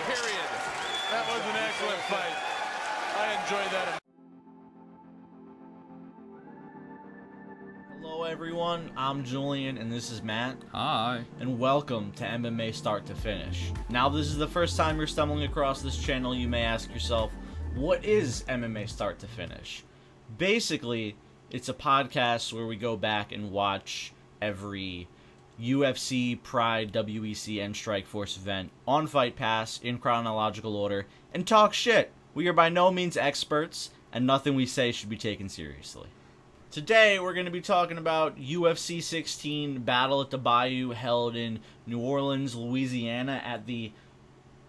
period. That was an excellent fight. I enjoyed that. Hello everyone, I'm Julian and this is Matt. Hi. And welcome to MMA Start to Finish. Now, if this is the first time you're stumbling across this channel, you may ask yourself, what is MMA Start to Finish? Basically, it's a podcast where we go back and watch every UFC, Pride, WEC, and Strikeforce event on Fight Pass in chronological order and talk shit. We are by no means experts, and nothing we say should be taken seriously. Today, we're going to be talking about UFC 16 Battle at the Bayou held in New Orleans, Louisiana at the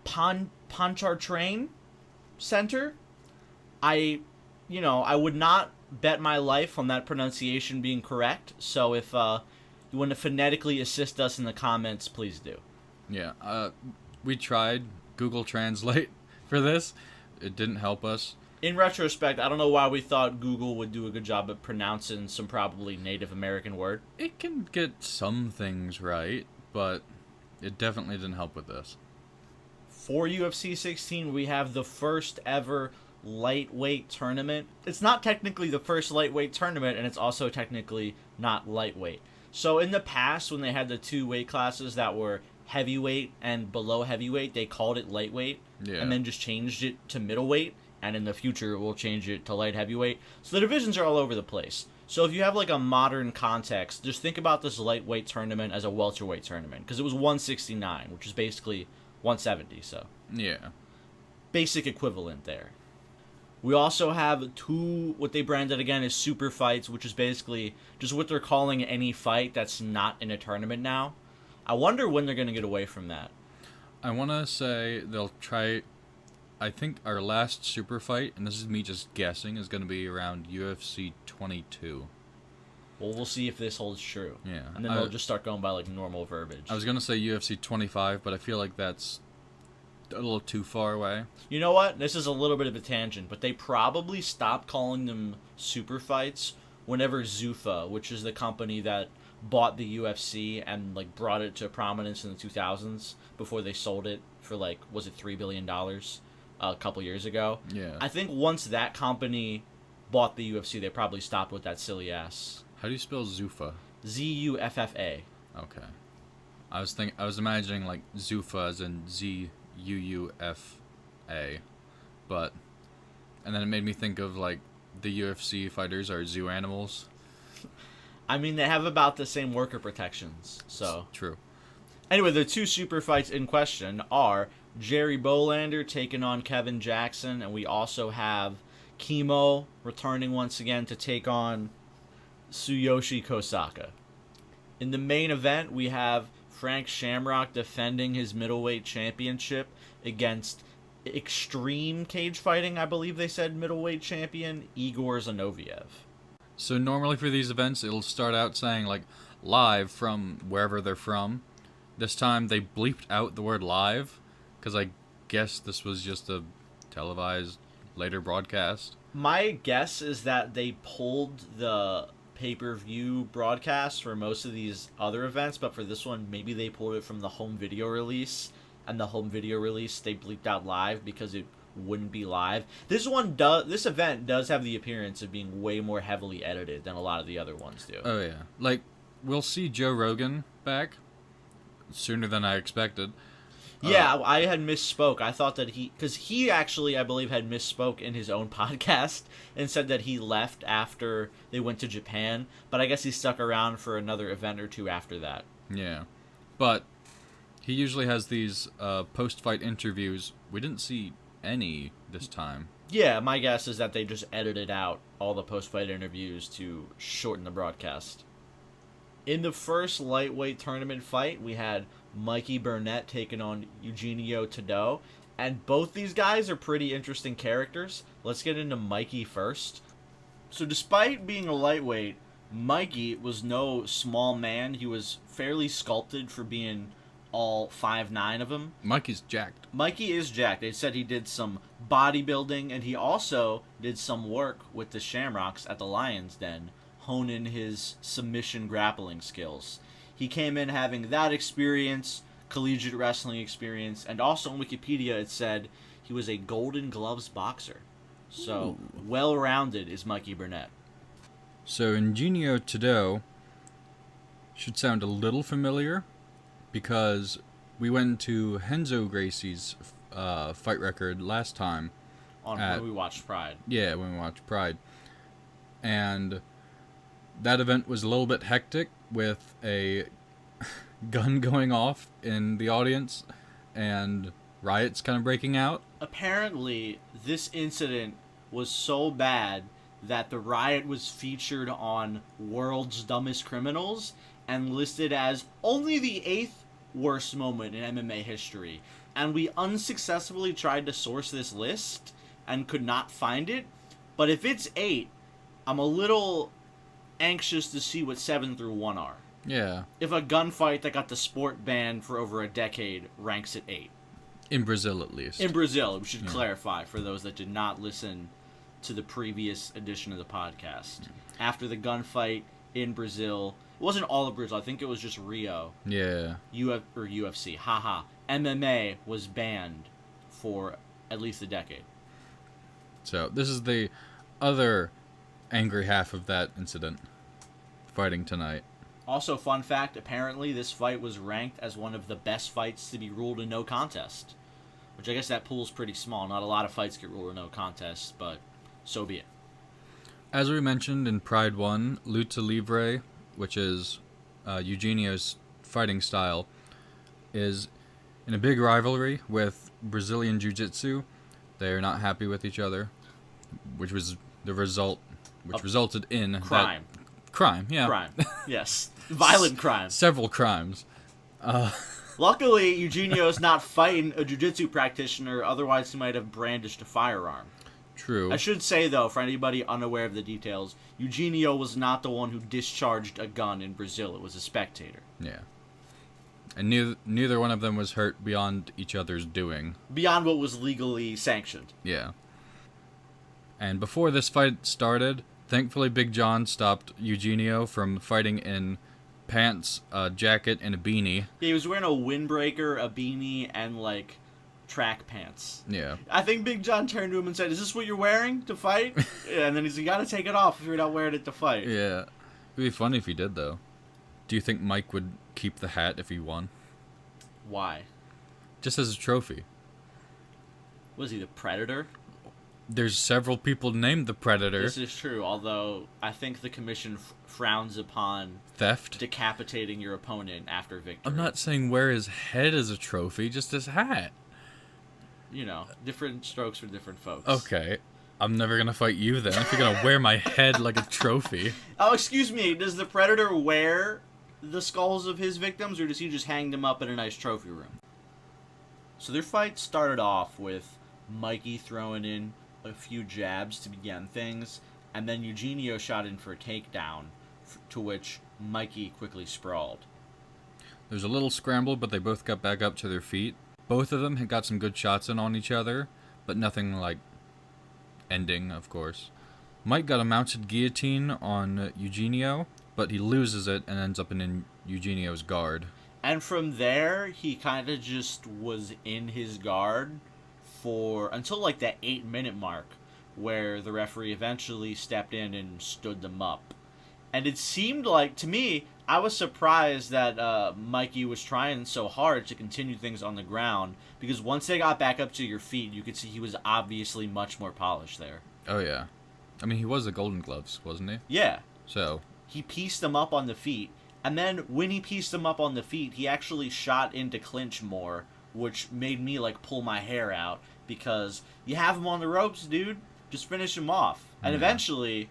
Pontchartrain Center. I would not bet my life on that pronunciation being correct, so if you want to phonetically assist us in the comments, please do. Yeah, we tried Google Translate for this. It didn't help us. In retrospect, I don't know why we thought Google would do a good job at pronouncing some probably Native American word. It can get some things right, but it definitely didn't help with this. For UFC 16, we have the first ever lightweight tournament. It's not technically the first lightweight tournament, and it's also technically not lightweight. So in the past, when they had the two weight classes that were heavyweight and below heavyweight, they called it lightweight, and then just changed it to middleweight, and in the future we'll change it to light heavyweight. So the divisions are all over the place. So if you have like a modern context, just think about this lightweight tournament as a welterweight tournament, because it was 169, which is basically 170, so yeah, basic equivalent there. We also have two, what they branded again as super fights, which is basically just what they're calling any fight that's not in a tournament now. I wonder when they're going to get away from that. I want to say they'll try. I think our last super fight, and this is me just guessing, is going to be around UFC 22. Well, we'll see if this holds true. Yeah. And then they'll just start going by like normal verbiage. I was going to say UFC 25, but I feel like that's a little too far away. You know what? This is a little bit of a tangent, but they probably stopped calling them super fights whenever Zuffa, which is the company that bought the UFC and like brought it to prominence in the 2000s before they sold it for like, was it $3 billion a couple years ago? Yeah. I think once that company bought the UFC, they probably stopped with that silly ass. How do you spell Zuffa? Zuffa. Okay. I was imagining like Zuffa as in ZUUFA, but and then it made me think of like the UFC fighters are zoo animals. I mean, they have about the same worker protections, so True. Anyway, the two super fights in question are Jerry Bolander taking on Kevin Jackson, and we also have Kimo returning once again to take on Tsuyoshi Kosaka. In the main event, we have Frank Shamrock defending his middleweight championship against Extreme Cage Fighting, I believe they said, middleweight champion Igor Zinoviev. So normally for these events, it'll start out saying like live from wherever they're from. This time they bleeped out the word live because I guess this was just a televised later broadcast. My guess is that they pulled the pay-per-view broadcast for most of these other events, but for this one, maybe they pulled it from the home video release, and the home video release they bleeped out live because it wouldn't be live. This event does have the appearance of being way more heavily edited than a lot of the other ones do. Oh yeah, like we'll see Joe Rogan back sooner than I expected. Yeah, I had misspoke. I thought that because he actually, I believe, had misspoke in his own podcast and said that he left after they went to Japan, but I guess he stuck around for another event or two after that. Yeah, but he usually has these post-fight interviews. We didn't see any this time. Yeah, my guess is that they just edited out all the post-fight interviews to shorten the broadcast. In the first lightweight tournament fight, we had Mikey Burnett taking on Eugenio Tadeu, and both these guys are pretty interesting characters. Let's get into Mikey first. So despite being a lightweight, Mikey was no small man. He was fairly sculpted for being all 5'9" of him. Mikey's jacked. Mikey is jacked. They said he did some bodybuilding, and he also did some work with the Shamrocks at the Lion's Den, honing his submission grappling skills. He came in having that experience, collegiate wrestling experience, and also on Wikipedia it said he was a Golden Gloves boxer. So, well-rounded is Mikey Burnett. So, Ingenio Todo should sound a little familiar because we went to Renzo Gracie's fight record last time. When we watched Pride. Yeah, when we watched Pride. And that event was a little bit hectic with a gun going off in the audience and riots kind of breaking out. Apparently, this incident was so bad that the riot was featured on World's Dumbest Criminals and listed as only the 8th worst moment in MMA history. And we unsuccessfully tried to source this list and could not find it. But if it's 8, I'm a little anxious to see what 7 through 1 are. Yeah. If a gunfight that got the sport banned for over a decade ranks at 8. In Brazil, at least. In Brazil, we should clarify for those that did not listen to the previous edition of the podcast. After the gunfight in Brazil, it wasn't all of Brazil, I think it was just Rio. Yeah. UFC, haha. MMA was banned for at least a decade. So, this is the other angry half of that incident. Fighting tonight. Also, fun fact, apparently this fight was ranked as one of the best fights to be ruled a no contest. Which I guess that pool's pretty small. Not a lot of fights get ruled a no contest, but so be it. As we mentioned in Pride 1, Lucha Libre, which is Eugenio's fighting style, is in a big rivalry with Brazilian Jiu-Jitsu. They're not happy with each other, which was the result, which resulted in crime. Crime, yeah. Crime, yes. Violent crime. Several crimes. Luckily, Eugenio's not fighting a jiu-jitsu practitioner, otherwise he might have brandished a firearm. True. I should say, though, for anybody unaware of the details, Eugenio was not the one who discharged a gun in Brazil. It was a spectator. Yeah. And neither one of them was hurt beyond each other's doing. Beyond what was legally sanctioned. Yeah. And before this fight started, thankfully Big John stopped Eugenio from fighting in pants, a jacket, and a beanie. Yeah, he was wearing a windbreaker, a beanie, and, track pants. Yeah. I think Big John turned to him and said, "Is this what you're wearing to fight?" Yeah, and then he's like, "You gotta take it off if you're not wearing it to fight." Yeah. It'd be funny if he did, though. Do you think Mike would keep the hat if he won? Why? Just as a trophy. Was he the Predator? There's several people named the Predator. This is true, although I think the commission frowns upon theft, decapitating your opponent after victory. I'm not saying wear his head as a trophy, just his hat. You know, different strokes for different folks. Okay. I'm never gonna fight you then if you're gonna wear my head like a trophy. Oh, excuse me, does the Predator wear the skulls of his victims, or does he just hang them up in a nice trophy room? So their fight started off with Mikey throwing in a few jabs to begin things, and then Eugenio shot in for a takedown, to which Mikey quickly sprawled. There's a little scramble, but they both got back up to their feet. Both of them had got some good shots in on each other, but nothing ending, of course. Mike got a mounted guillotine on Eugenio, but he loses it and ends up in Eugenio's guard. And from there, he kind of just was in his guard until that 8-minute mark, where the referee eventually stepped in and stood them up. And it seemed like, to me, I was surprised that Mikey was trying so hard to continue things on the ground, because once they got back up to your feet, you could see he was obviously much more polished there. Oh, yeah. I mean, he was the Golden Gloves, wasn't he? Yeah. So. He pieced them up on the feet, and then when he pieced them up on the feet, he actually shot into clinch more, which made me, pull my hair out, because you have him on the ropes, dude. Just finish him off. And eventually...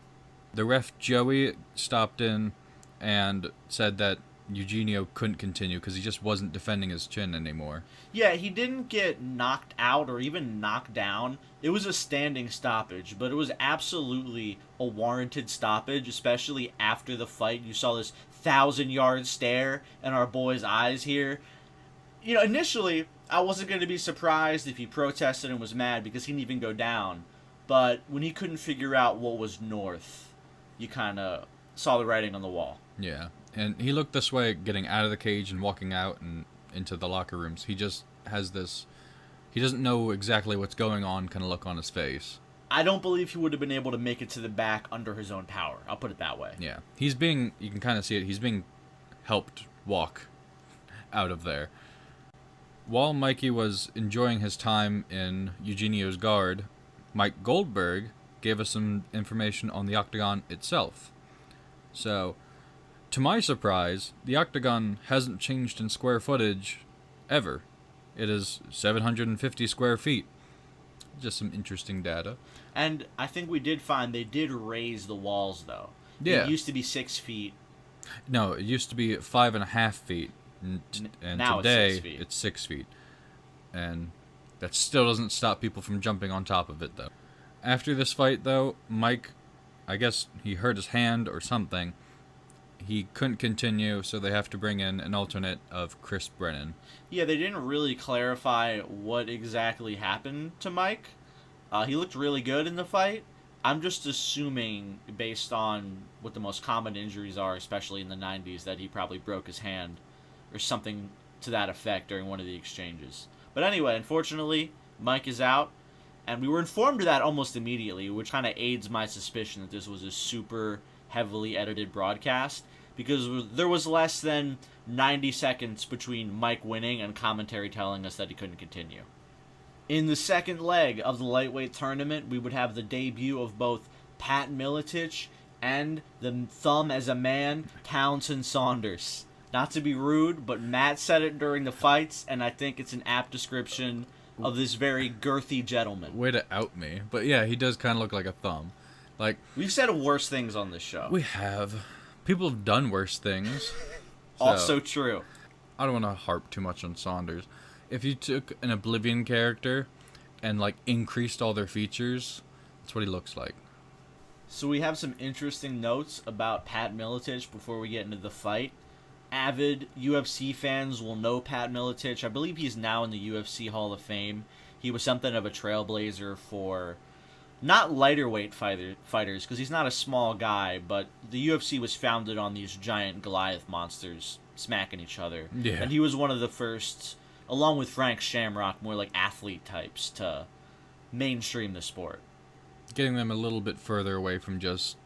The ref, Joey, stopped in and said that Eugenio couldn't continue because he just wasn't defending his chin anymore. Yeah, he didn't get knocked out or even knocked down. It was a standing stoppage, but it was absolutely a warranted stoppage, especially after the fight. You saw this 1,000-yard stare in our boy's eyes here. You know, initially, I wasn't going to be surprised if he protested and was mad because he didn't even go down. But when he couldn't figure out what was north, you kind of saw the writing on the wall. Yeah, and he looked this way getting out of the cage and walking out, and into the locker rooms. He just has this, he doesn't know exactly what's going on kind of look on his face. I don't believe he would have been able to make it to the back under his own power. I'll put it that way. Yeah. He's being, you can kind of see it, he's being helped walk out of there. While Mikey was enjoying his time in Eugenio's guard, Mike Goldberg gave us some information on the octagon itself. So, to my surprise, the octagon hasn't changed in square footage ever. It is 750 square feet. Just some interesting data. And I think we did find they did raise the walls, though. Yeah. It used to be 6 feet. No, it used to be 5.5 feet. And Now today, it's 6 feet. it's 6 feet. And that still doesn't stop people from jumping on top of it, though. After this fight, though, Mike, I guess he hurt his hand or something. He couldn't continue, so they have to bring in an alternate of Chris Brennan. Yeah, they didn't really clarify what exactly happened to Mike. He looked really good in the fight. I'm just assuming, based on what the most common injuries are, especially in the 90s, that he probably broke his hand or something to that effect during one of the exchanges. But anyway, unfortunately, Mike is out, and we were informed of that almost immediately, which kind of aids my suspicion that this was a super heavily edited broadcast, because there was less than 90 seconds between Mike winning and commentary telling us that he couldn't continue. In the second leg of the lightweight tournament, we would have the debut of both Pat Miletich and the thumb as a man, Townsend Saunders. Not to be rude, but Matt said it during the fights, and I think it's an apt description of this very girthy gentleman. Way to out me. But yeah, he does kind of look like a thumb. Like, we've said worse things on this show. we have. People have done worse things. Also true. I don't want to harp too much on Saunders. If you took an Oblivion character and, like, increased all their features, that's what he looks like. So we have some interesting notes about Pat Miletich before we get into the fight. Avid UFC fans will know Pat Miletich. I believe he's now in the UFC Hall of Fame. He was something of a trailblazer for not lighter weight fighters, because he's not a small guy, but the UFC was founded on these giant Goliath monsters smacking each other. Yeah. And he was one of the first, along with Frank Shamrock, more like athlete types to mainstream the sport. Getting them a little bit further away from just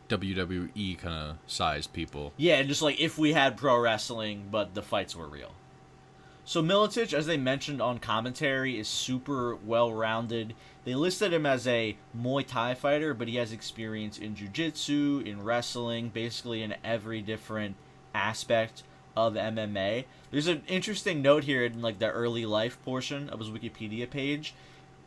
WWE kind of size people. Yeah, just like if we had pro wrestling, but the fights were real. So Miletich, as they mentioned on commentary, is super well-rounded. They listed him as a Muay Thai fighter, but he has experience in jiu-jitsu, in wrestling, basically in every different aspect of MMA. There's an interesting note here in like the early life portion of his Wikipedia page.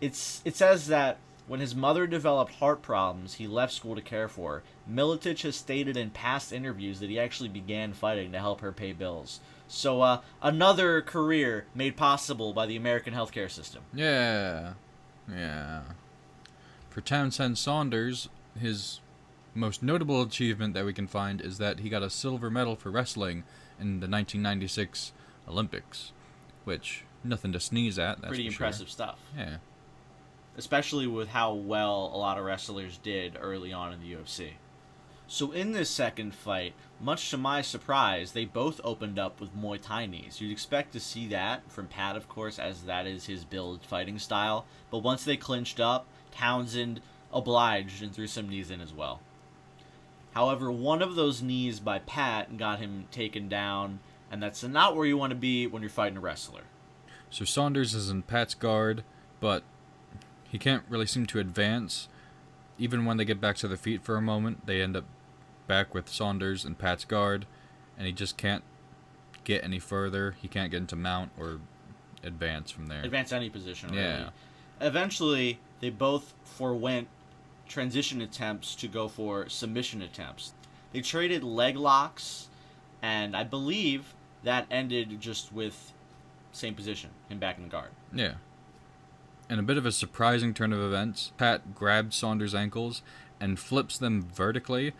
It says that when his mother developed heart problems, he left school to care for her. Miletich has stated in past interviews that he actually began fighting to help her pay bills. So, another career made possible by the American healthcare system. Yeah. For Townsend Saunders, his most notable achievement that we can find is that he got a silver medal for wrestling in the 1996 Olympics, which, nothing to sneeze at, that's Pretty for impressive sure. stuff. Yeah. Especially with how well a lot of wrestlers did early on in the UFC. So in this second fight, much to my surprise, they both opened up with Muay Thai knees. You'd expect to see that from Pat, of course, as that is his build fighting style. But once they clinched up, Townsend obliged and threw some knees in as well. However, one of those knees by Pat got him taken down, and that's not where you want to be when you're fighting a wrestler. So Saunders is in Pat's guard, but he can't really seem to advance. Even when they get back to their feet for a moment, they end up back with Saunders and Pat's guard, and he just can't get any further. He can't get into mount or advance from there. Advance any position, really. Yeah. Eventually, they both forwent transition attempts to go for submission attempts. They traded leg locks, and I believe that ended just with same position, him back in the guard. Yeah. In a bit of a surprising turn of events, Pat grabbed Saunders' ankles and flips them vertically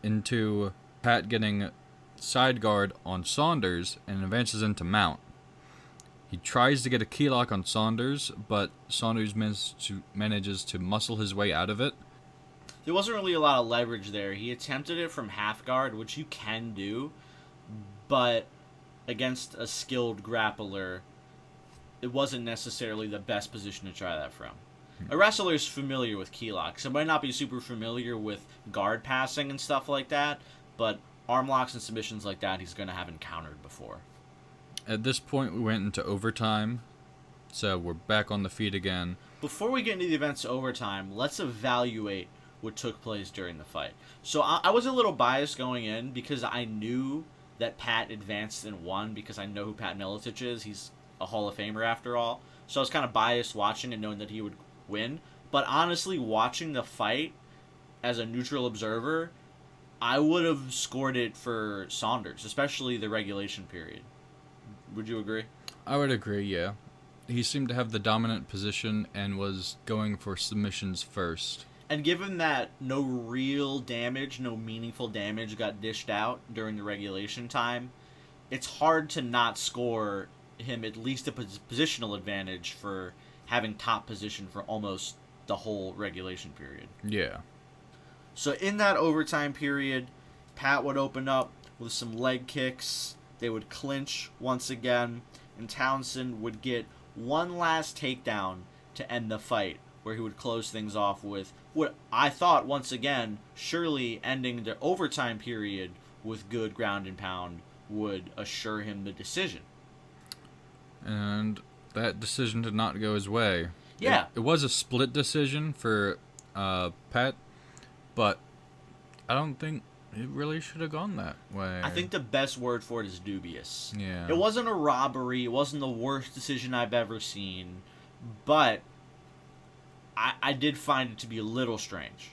into Pat getting side guard on Saunders and advances into mount. He tries to get a key lock on Saunders, but Saunders manages to muscle his way out of it. There wasn't really a lot of leverage there. He attempted it from half guard, which you can do, but against a skilled grappler, it wasn't necessarily the best position to try that from. A wrestler's familiar with key locks. It might not be super familiar with guard passing and stuff like that, but arm locks and submissions like that he's going to have encountered before. At this point, we went into overtime, so we're back on the feet again. Before we get into the event's overtime, let's evaluate what took place during the fight. So I was a little biased going in because I knew that Pat advanced and won because I know who Pat Miletich is. He's a Hall of Famer after all. So I was kind of biased watching and knowing that he would win. But honestly, watching the fight as a neutral observer, I would have scored it for Saunders, especially the regulation period. Would you agree? I would agree, yeah. He seemed to have the dominant position and was going for submissions first. And given that no real damage, no meaningful damage got dished out during the regulation time, it's hard to not score him at least a positional advantage for having top position for almost the whole regulation period. Yeah. So in that overtime period, Pat would open up with some leg kicks. They would clinch once again, and Townsend would get one last takedown to end the fight, where he would close things off with what I thought, once again, surely ending the overtime period with good ground and pound would assure him the decision. And that decision did not go his way. Yeah. It was a split decision for Pat, but I don't think it really should have gone that way. I think the best word for it is dubious. Yeah. It wasn't a robbery. It wasn't the worst decision I've ever seen, but I did find it to be a little strange.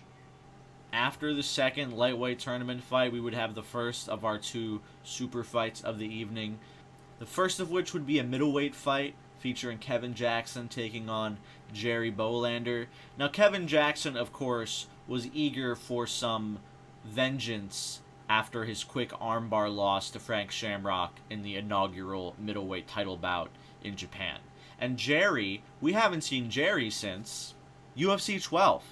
After the second lightweight tournament fight, we would have the first of our two super fights of the evening. The first of which would be a middleweight fight featuring Kevin Jackson taking on Jerry Bolander. Now, Kevin Jackson, of course, was eager for some vengeance after his quick armbar loss to Frank Shamrock in the inaugural middleweight title bout in Japan. And Jerry, we haven't seen Jerry since UFC 12.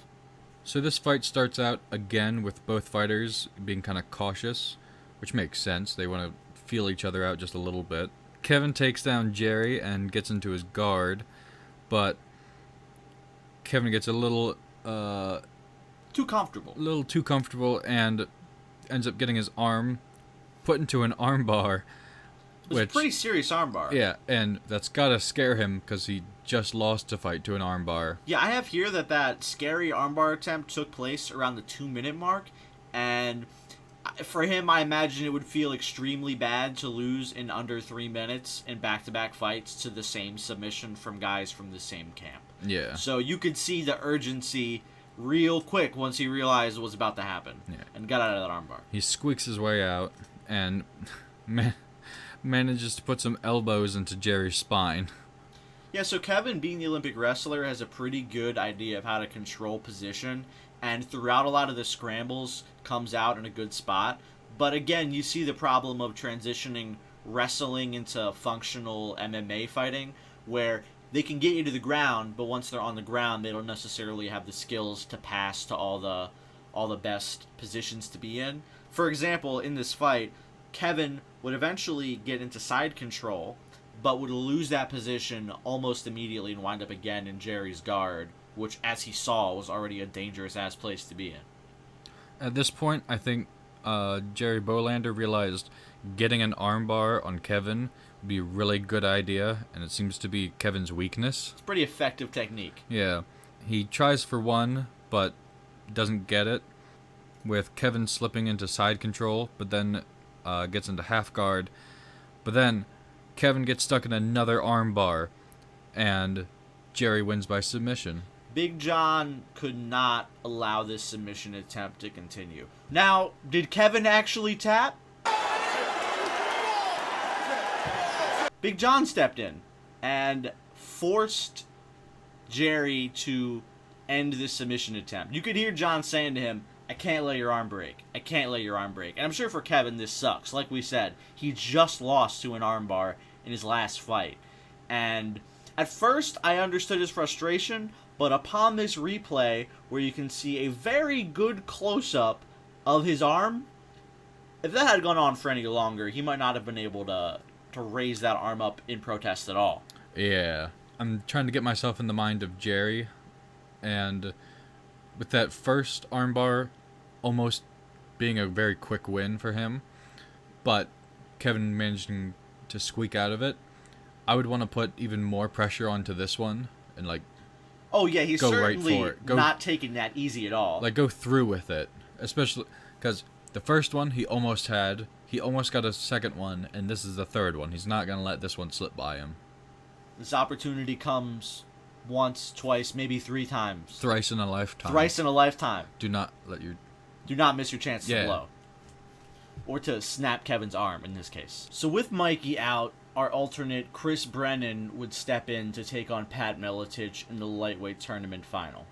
So this fight starts out again with both fighters being kind of cautious, which makes sense. They want to feel each other out just a little bit. Kevin takes down Jerry and gets into his guard, but Kevin gets a little Too comfortable. a little too comfortable and ends up getting his arm put into an armbar. It was a pretty serious armbar. Yeah, and that's gotta scare him because he just lost a fight to an armbar. Yeah, I have here that scary armbar attempt took place around the 2-minute mark, and for him, I imagine it would feel extremely bad to lose in under 3 minutes in back-to-back fights to the same submission from guys from the same camp. Yeah. So you could see the urgency real quick once he realized what was about to happen, and got out of that armbar. He squeaks his way out and manages to put some elbows into Jerry's spine. Yeah, so Kevin, being the Olympic wrestler, has a pretty good idea of how to control position, and throughout a lot of the scrambles, comes out in a good spot. But again, you see the problem of transitioning wrestling into functional MMA fighting, where they can get you to the ground, but once they're on the ground, they don't necessarily have the skills to pass to all the best positions to be in. For example, in this fight, Kevin would eventually get into side control, but would lose that position almost immediately and wind up again in Jerry's guard, which, as he saw, was already a dangerous-ass place to be in. At this point, I think Jerry Bolander realized getting an armbar on Kevin would be a really good idea, and it seems to be Kevin's weakness. It's a pretty effective technique. Yeah. He tries for one, but doesn't get it, with Kevin slipping into side control, but then gets into half guard. But then Kevin gets stuck in another armbar, and Jerry wins by submission. Big John could not allow this submission attempt to continue. Now, did Kevin actually tap? Big John stepped in and forced Jerry to end this submission attempt. You could hear John saying to him, "I can't let your arm break. I can't let your arm break." And I'm sure for Kevin this sucks. Like we said, he just lost to an armbar in his last fight. And at first, I understood his frustration, but upon this replay, where you can see a very good close-up of his arm, if that had gone on for any longer, he might not have been able to to raise that arm up in protest at all. Yeah. I'm trying to get myself in the mind of Jerry, and with that first armbar almost being a very quick win for him, but Kevin managing to squeak out of it, I would want to put even more pressure onto this one and like Oh yeah, he's go certainly right for it. not taking that easy at all. Like go through with it, especially because the first one he almost got a second one, and this is the third one. He's not gonna let this one slip by him. This opportunity comes once, twice, maybe 3 times. Thrice in a lifetime. Thrice in a lifetime. Do not miss your chance to blow. Or to snap Kevin's arm, in this case. So with Mikey out, our alternate Chris Brennan would step in to take on Pat Miletich in the lightweight tournament final.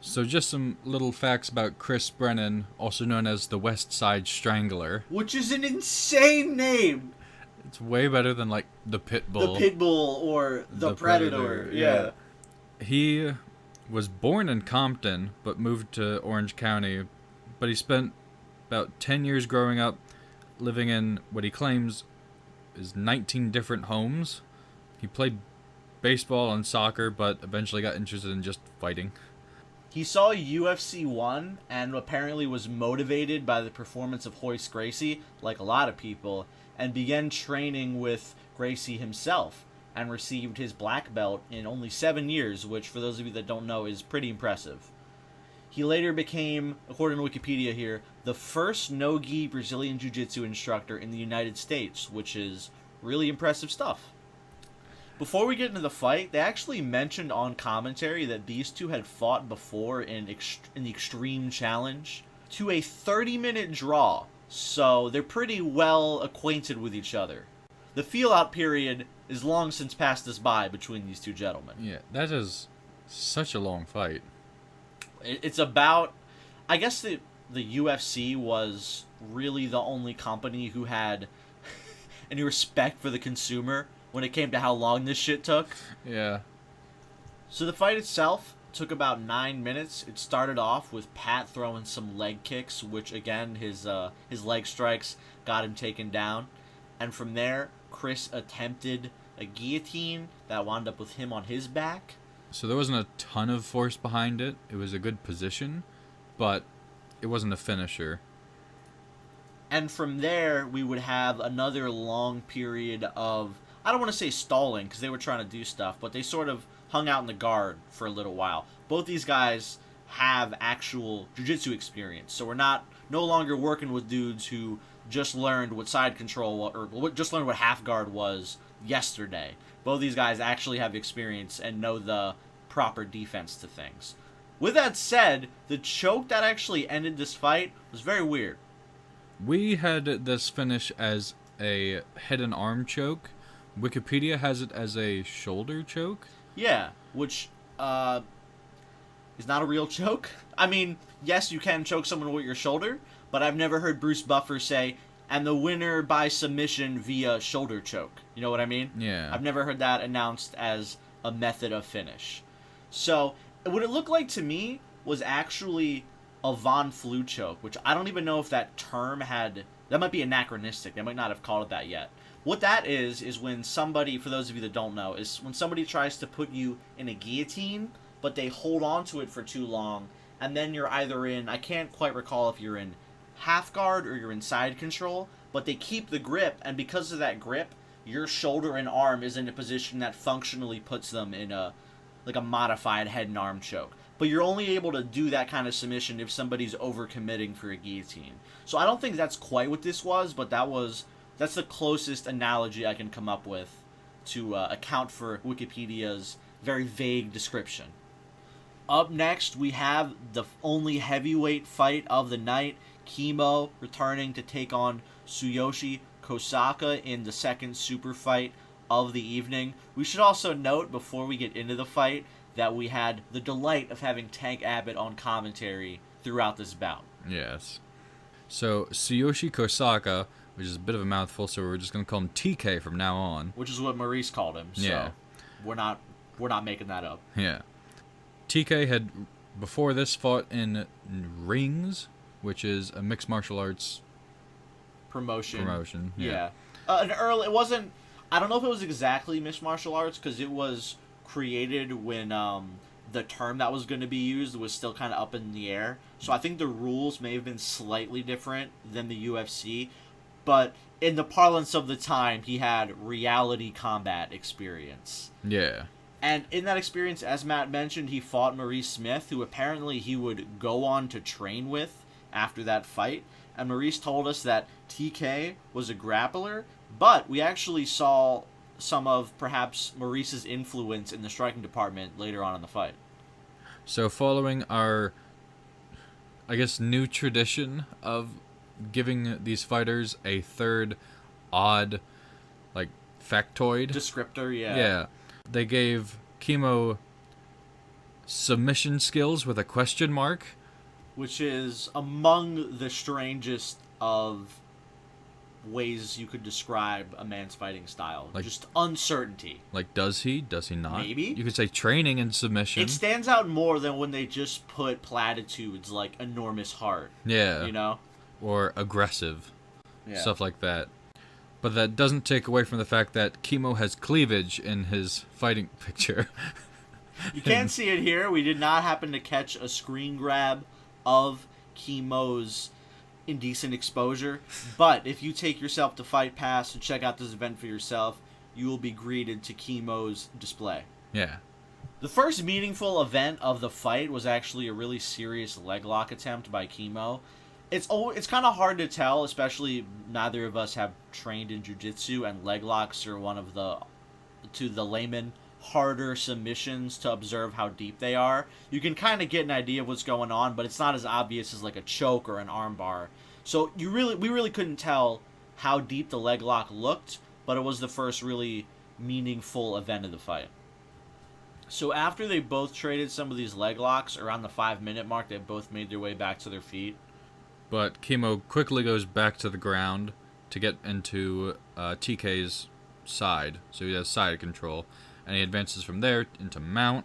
So just some little facts about Chris Brennan, also known as the West Side Strangler. Which is an insane name! It's way better than like the Pitbull. The Pitbull or the Predator. Yeah. He was born in Compton, but moved to Orange County. But he spent about 10 years growing up, living in what he claims is 19 different homes. He played baseball and soccer, but eventually got interested in just fighting. He saw UFC 1 and apparently was motivated by the performance of Royce Gracie, like a lot of people, and began training with Gracie himself and received his black belt in only 7 years, which, for those of you that don't know, is pretty impressive. He later became, according to Wikipedia here, the first no-gi Brazilian Jiu-Jitsu instructor in the United States, which is really impressive stuff. Before we get into the fight, they actually mentioned on commentary that these two had fought before in the Extreme Challenge to a 30-minute draw, so they're pretty well acquainted with each other. The feel-out period is long since passed us by between these two gentlemen. Yeah, that is such a long fight. It's about... I guess the UFC was really the only company who had any respect for the consumer when it came to how long this shit took. Yeah. So the fight itself took about 9 minutes. It started off with Pat throwing some leg kicks, which again, his leg strikes got him taken down. And from there, Chris attempted a guillotine that wound up with him on his back. So there wasn't a ton of force behind it. It was a good position, but it wasn't a finisher. And from there, we would have another long period of, I don't want to say stalling, because they were trying to do stuff, but they sort of hung out in the guard for a little while. Both these guys have actual jiu-jitsu experience, so we're no longer working with dudes who just learned what side control, or just learned what half guard was yesterday. Both these guys actually have experience and know the proper defense to things. With that said, the choke that actually ended this fight was very weird. We had this finish as a head and arm choke. Wikipedia has it as a shoulder choke. Yeah, which is not a real choke. I mean, yes, you can choke someone with your shoulder, but I've never heard Bruce Buffer say, and the winner by submission via shoulder choke. You know what I mean? Yeah. I've never heard that announced as a method of finish. So, what it looked like to me was actually a Von Flue choke, which I don't even know if that term had... That might be anachronistic. They might not have called it that yet. What that is when somebody, for those of you that don't know, is when somebody tries to put you in a guillotine, but they hold on to it for too long, and then you're either in... I can't quite recall if you're in half guard or you're in side control, but they keep the grip, and because of that grip, your shoulder and arm is in a position that functionally puts them in a modified head and arm choke. But you're only able to do that kind of submission if somebody's overcommitting for a guillotine. So I don't think that's quite what this was, but that's the closest analogy I can come up with to account for Wikipedia's very vague description. Up next, we have the only heavyweight fight of the night. Kimo returning to take on Tsuyoshi Kosaka in the second super fight of the evening. We should also note, before we get into the fight, that we had the delight of having Tank Abbott on commentary throughout this bout. Yes. So, Tsuyoshi Kosaka, which is a bit of a mouthful, so we're just going to call him TK from now on. Which is what Maurice called him, so yeah. We're not making that up. Yeah. TK had, before this, fought in Rings, which is a mixed martial arts promotion. Yeah. It wasn't. I don't know if it was exactly mixed martial arts because it was created when the term that was going to be used was still kind of up in the air. So I think the rules may have been slightly different than the UFC, but in the parlance of the time, he had reality combat experience. Yeah. And in that experience, as Matt mentioned, he fought Maurice Smith, who apparently he would go on to train with after that fight. And Maurice told us that TK was a grappler, but we actually saw some of perhaps Maurice's influence in the striking department later on in the fight. So following our, I guess, new tradition of giving these fighters a third odd, like, factoid. Descriptor, yeah. Yeah. They gave Chemo submission skills with a question mark. Which is among the strangest of ways you could describe a man's fighting style. Like, just uncertainty. Like, does he? Does he not? Maybe. You could say training and submission. It stands out more than when they just put platitudes like enormous heart. Yeah. You know? Or aggressive. Yeah. Stuff like that. But that doesn't take away from the fact that Chemo has cleavage in his fighting picture. You can't see it here. We did not happen to catch a screen grab of Chemo's indecent exposure. But if you take yourself to Fight Pass and check out this event for yourself, you will be greeted to Chemo's display. Yeah. The first meaningful event of the fight was actually a really serious leg lock attempt by Chemo. It's kind of hard to tell, especially neither of us have trained in jiu-jitsu, and leg locks are one of the, to the layman, harder submissions to observe how deep they are. You can kind of get an idea of what's going on, but it's not as obvious as like a choke or an arm bar. So we really couldn't tell how deep the leg lock looked, but it was the first really meaningful event of the fight. So after they both traded some of these leg locks, around the 5-minute mark, they both made their way back to their feet. But Chemo quickly goes back to the ground to get into TK's side. So he has side control. And he advances from there into mount.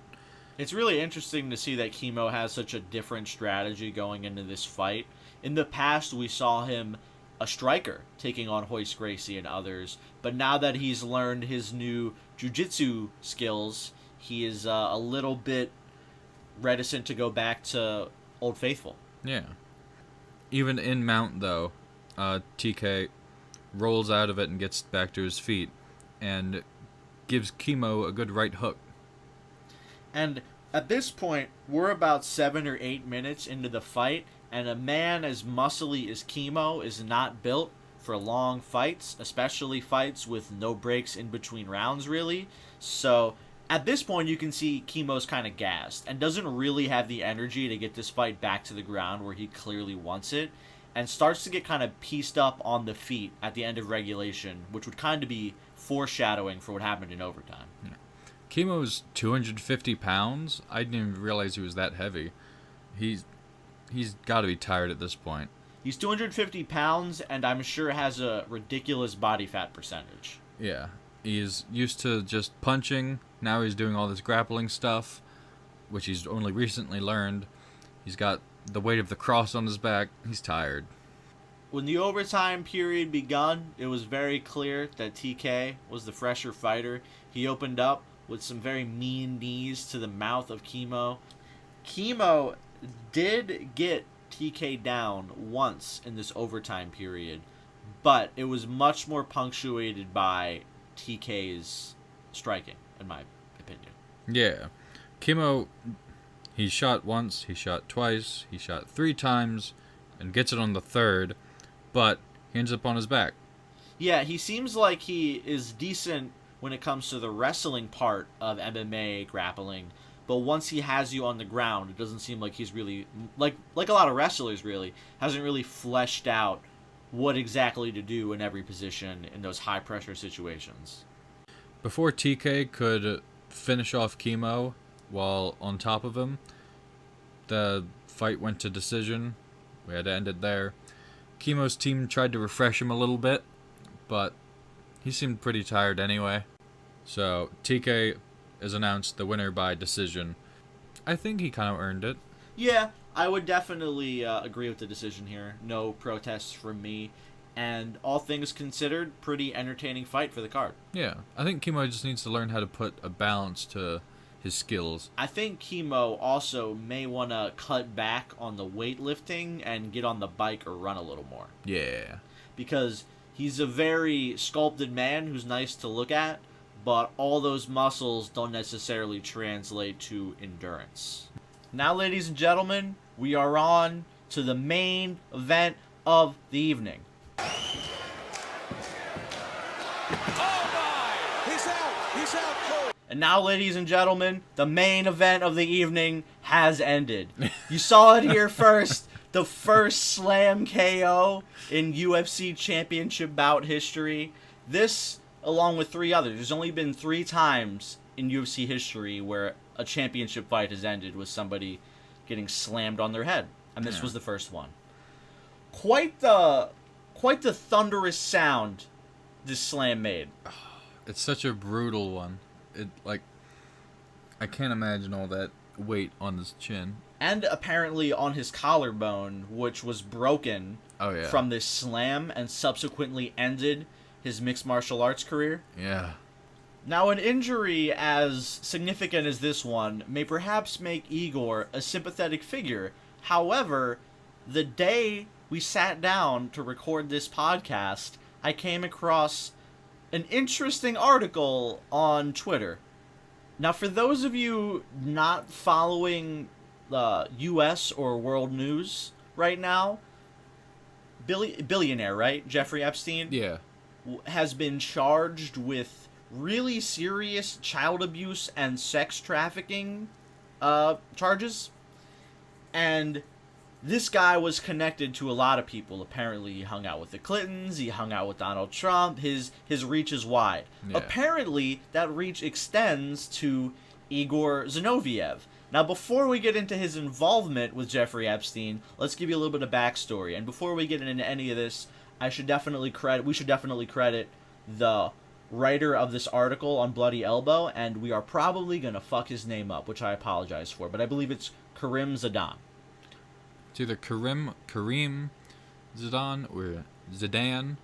It's really interesting to see that Chemo has such a different strategy going into this fight. In the past, we saw him a striker, taking on Royce Gracie and others. But now that he's learned his new jiu-jitsu skills, he is a little bit reticent to go back to Old Faithful. Yeah. Even in mount, though, TK rolls out of it and gets back to his feet. And gives Chemo a good right hook. And at this point, we're about 7 or 8 minutes into the fight, and a man as muscly as Chemo is not built for long fights, especially fights with no breaks in between rounds, really. So at this point, you can see Chemo's kind of gassed and doesn't really have the energy to get this fight back to the ground where he clearly wants it, and starts to get kind of pieced up on the feet at the end of regulation, which would kind of be foreshadowing for what happened in overtime. Yeah. Chemo's 250 pounds. I didn't even realize he was that heavy. He's got to be tired at this point. He's 250 pounds, and I'm sure has a ridiculous body fat percentage. Yeah. He's used to just punching. Now he's doing all this grappling stuff, which he's only recently learned. He's got the weight of the cross on his back. He's tired. When the overtime period begun, it was very clear that TK was the fresher fighter. He opened up with some very mean knees to the mouth of Chemo. Chemo did get TK down once in this overtime period, but it was much more punctuated by TK's striking, in my opinion. Yeah. Chemo, he shot once, he shot twice, he shot 3 times, and gets it on the third. But he ends up on his back. Yeah, he seems like he is decent when it comes to the wrestling part of MMA grappling, but once he has you on the ground, it doesn't seem like he's really, like a lot of wrestlers really, hasn't really fleshed out what exactly to do in every position in those high-pressure situations. Before TK could finish off Chemo while on top of him, the fight went to decision. We had to end it there. Chemo's team tried to refresh him a little bit, but he seemed pretty tired anyway. So TK is announced the winner by decision. I think he kind of earned it. Yeah, I would definitely agree with the decision here. No protests from me. And all things considered, pretty entertaining fight for the card. Yeah, I think Kimo just needs to learn how to put a balance to his skills. I think Kimo also may want to cut back on the weightlifting and get on the bike or run a little more. Yeah. Because he's a very sculpted man who's nice to look at, but all those muscles don't necessarily translate to endurance. Now, ladies and gentlemen, we are on to the main event of the evening. And now, ladies and gentlemen, the main event of the evening has ended. You saw it here first. The first slam KO in UFC championship bout history. This, along with 3 others. There's only been 3 times in UFC history where a championship fight has ended with somebody getting slammed on their head. And this was the first one. Quite the thunderous sound this slam made. It's such a brutal one. I can't imagine all that weight on his chin. And apparently on his collarbone, which was broken from this slam and subsequently ended his mixed martial arts career. Yeah. Now, an injury as significant as this one may perhaps make Igor a sympathetic figure. However, the day we sat down to record this podcast, I came across an interesting article on Twitter. Now, for those of you not following the U.S. or world news right now, billionaire, right? Jeffrey Epstein? Yeah. Has been charged with really serious child abuse and sex trafficking charges. And this guy was connected to a lot of people. Apparently, he hung out with the Clintons. He hung out with Donald Trump. His reach is wide. Yeah. Apparently, that reach extends to Igor Zinoviev. Now, before we get into his involvement with Jeffrey Epstein, let's give you a little bit of backstory. And before we get into any of this, we should definitely credit the writer of this article on Bloody Elbow, and we are probably going to fuck his name up, which I apologize for, but I believe it's Karim Zidan. It's either Karim Zidan or Zidane.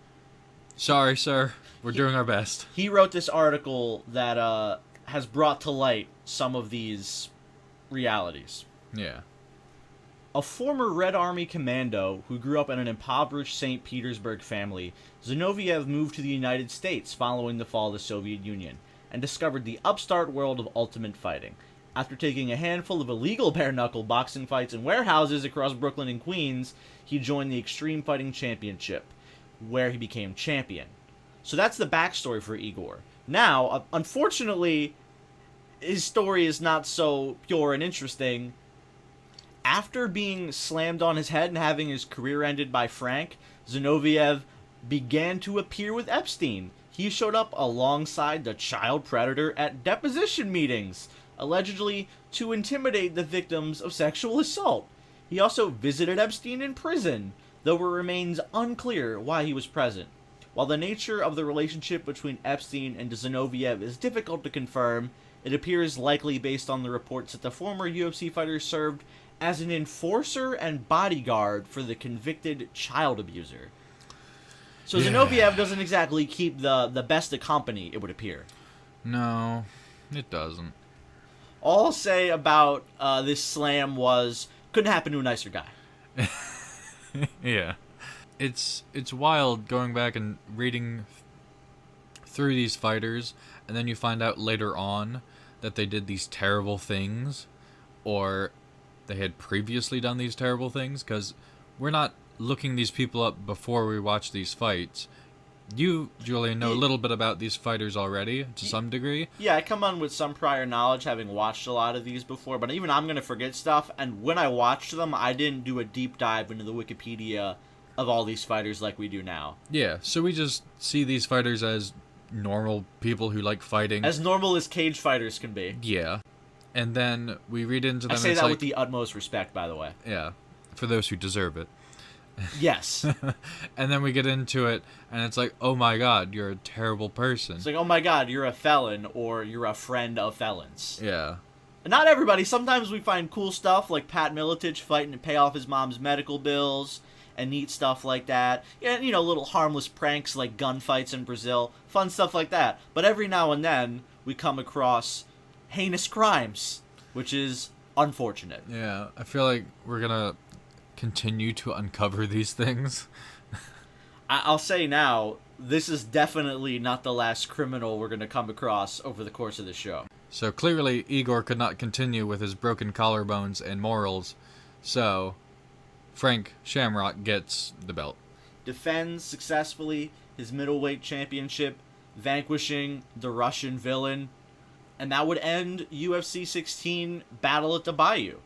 Sorry, sir. We're doing our best. He wrote this article that has brought to light some of these realities. Yeah. A former Red Army commando who grew up in an impoverished St. Petersburg family, Zinoviev moved to the United States following the fall of the Soviet Union and discovered the upstart world of ultimate fighting. After taking a handful of illegal bare-knuckle boxing fights in warehouses across Brooklyn and Queens, he joined the Extreme Fighting Championship, where he became champion. So that's the backstory for Igor. Now, unfortunately, his story is not so pure and interesting. After being slammed on his head and having his career ended by Frank, Zinoviev began to appear with Epstein. He showed up alongside the child predator at deposition meetings, allegedly to intimidate the victims of sexual assault. He also visited Epstein in prison, though it remains unclear why he was present. While the nature of the relationship between Epstein and Zinoviev is difficult to confirm, it appears likely based on the reports that the former UFC fighter served as an enforcer and bodyguard for the convicted child abuser. So Zinoviev doesn't exactly keep the best of company, it would appear. No, it doesn't. All I'll say about this slam was, couldn't happen to a nicer guy. Yeah. It's wild going back and reading through these fighters, and then you find out later on that they did these terrible things, or they had previously done these terrible things, because we're not looking these people up before we watch these fights. You, Julian, know a little bit about these fighters already, to some degree. Yeah, I come on with some prior knowledge, having watched a lot of these before, but even I'm going to forget stuff, and when I watched them, I didn't do a deep dive into the Wikipedia of all these fighters like we do now. Yeah, so we just see these fighters as normal people who like fighting. As normal as cage fighters can be. Yeah. And then we read into them. I say that with the utmost respect, by the way. Yeah, for those who deserve it. Yes. And then we get into it, and it's like, oh my god, you're a terrible person. It's like, oh my god, you're a felon, or you're a friend of felons. Yeah. Not everybody. Sometimes we find cool stuff, like Pat Miletich fighting to pay off his mom's medical bills, and neat stuff like that. And, you know, little harmless pranks like gunfights in Brazil, fun stuff like that. But every now and then, we come across heinous crimes, which is unfortunate. Yeah, I feel like we're gonna continue to uncover these things. I'll say now, this is definitely not the last criminal we're going to come across over the course of the show. So clearly, Igor could not continue with his broken collarbones and morals, so Frank Shamrock gets the belt. Defends successfully his middleweight championship, vanquishing the Russian villain, and that would end UFC 16 Battle at the Bayou.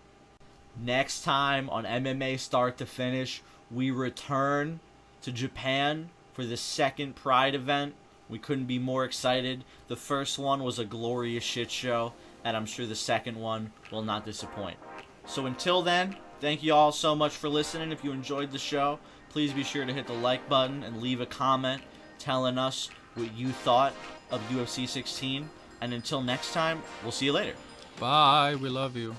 Next time on MMA Start to Finish, we return to Japan for the second Pride event. We couldn't be more excited. The first one was a glorious shit show, and I'm sure the second one will not disappoint. So until then, thank you all so much for listening. If you enjoyed the show, please be sure to hit the like button and leave a comment telling us what you thought of UFC 16. And until next time, we'll see you later. Bye, we love you.